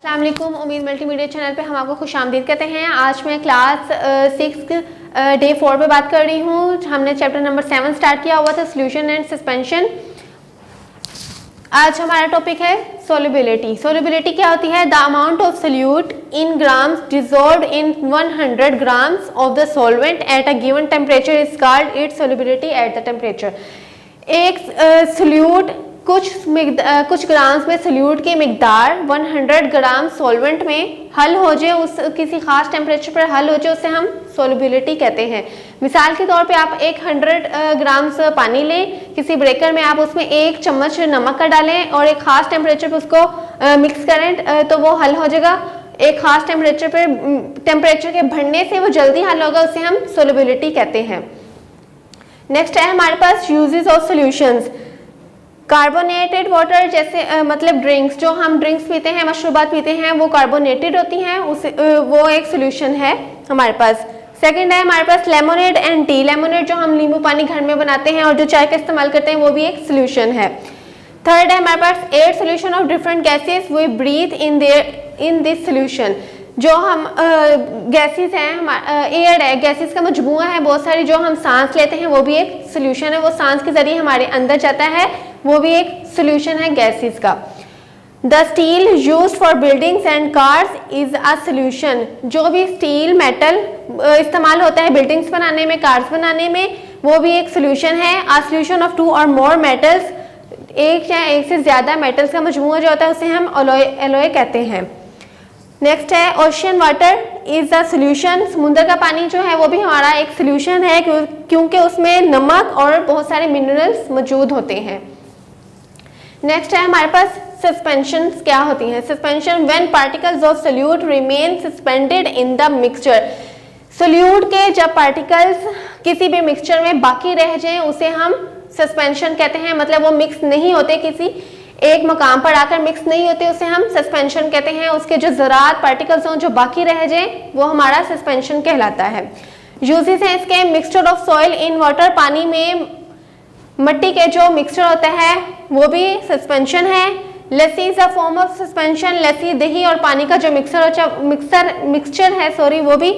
अस्सलाम वालेकुम, उम्मीद मल्टीमीडिया चैनल पे हम आपको खुशामदीद कहते हैं। आज मैं क्लास 6 डे 4 पे बात कर रही हूँ। हमने चैप्टर नंबर 7 स्टार्ट किया हुआ था, सोल्यूशन एंड सस्पेंशन। आज हमारा टॉपिक है सोल्युबिलिटी। सोल्युबिलिटी क्या होती है? The amount of solute in grams dissolved in 100 grams of the solvent at a given temperature is called its solubility at the temperature. एक सोल्यूट कुछ ग्राम्स में solute की मिकदार 100 ग्राम सॉल्वेंट में हल हो जाए, उस किसी खास टेम्परेचर पर हल हो जाए, उसे हम सोल्युबिलिटी कहते हैं। मिसाल के तौर पे आप 100 ग्राम्स पानी लें, किसी ब्रेकर में आप उसमें 1 चम्मच नमक का डालें और एक खास टेम्परेचर पर उसको मिक्स करें तो वो हल हो जाएगा। एक खास टेम्परेचर के बढ़ने से वो जल्दी हल होगा, उसे हम सोल्युबिलिटी कहते हैं। नेक्स्ट है हमारे पास uses of solutions. Carbonated water जैसे मतलब ड्रिंक्स, जो हम ड्रिंक्स पीते हैं, मशरूबात पीते हैं, वो कार्बोनेटेड होती हैं, वो एक सोल्यूशन है हमारे पास। सेकंड है हमारे पास लेमोनेड एंड टी। लेमोनेड जो हम नींबू पानी घर में बनाते हैं और जो चाय का इस्तेमाल करते हैं, वो भी एक सोल्यूशन है। थर्ड है हमारे पास 8 solution of different gases we breathe in this solution. जो हम गैसेस हैं, एयर है, गैसेस का मजमूआ है बहुत सारी, जो हम सांस लेते हैं वो भी एक सोल्यूशन है, वो सांस के जरिए हमारे अंदर जाता है, वो भी एक सोल्यूशन है गैसेस का। The steel use for buildings and cars is a solution. जो भी स्टील मेटल इस्तेमाल होता है बिल्डिंग्स बनाने में, कार्स बनाने में, वो भी एक सोल्यूशन है। अ सोल्यूशन ऑफ 2 और मोर मेटल्स, एक या एक से ज्यादा मेटल्स का मजमूआ जो होता है उसे हम एलॉय कहते हैं। नेक्स्ट है ocean water is a solution. समुद्र का पानी जो है वो भी हमारा एक सोल्यूशन है, क्योंकि उसमें नमक और बहुत सारे मिनरल्स मौजूद होते हैं। नेक्स्ट है हमारे पास सस्पेंशन क्या होती हैं। Suspension when particles of solute remain suspended in the mixture. Solute के जब पार्टिकल्स किसी भी मिक्सचर में बाकी रह जाएं, उसे हम सस्पेंशन कहते हैं। मतलब वो मिक्स नहीं होते, किसी एक मकाम पर आकर मिक्स नहीं होते, उसे हम सस्पेंशन कहते हैं। उसके जो ज़रात पार्टिकल्स हों जो बाकी रह जाएं, वो हमारा सस्पेंशन कहलाता है। यूजेस हैं इसके, mixture of soil in water. पानी में मिट्टी के जो मिक्सचर होता है वो भी सस्पेंशन है। Lassi is a form of suspension. Lassi, दही और पानी का जो मिक्सचर है वो भी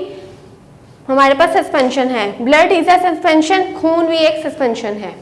हमारे पास सस्पेंशन है। Blood is a suspension. खून भी एक सस्पेंशन है।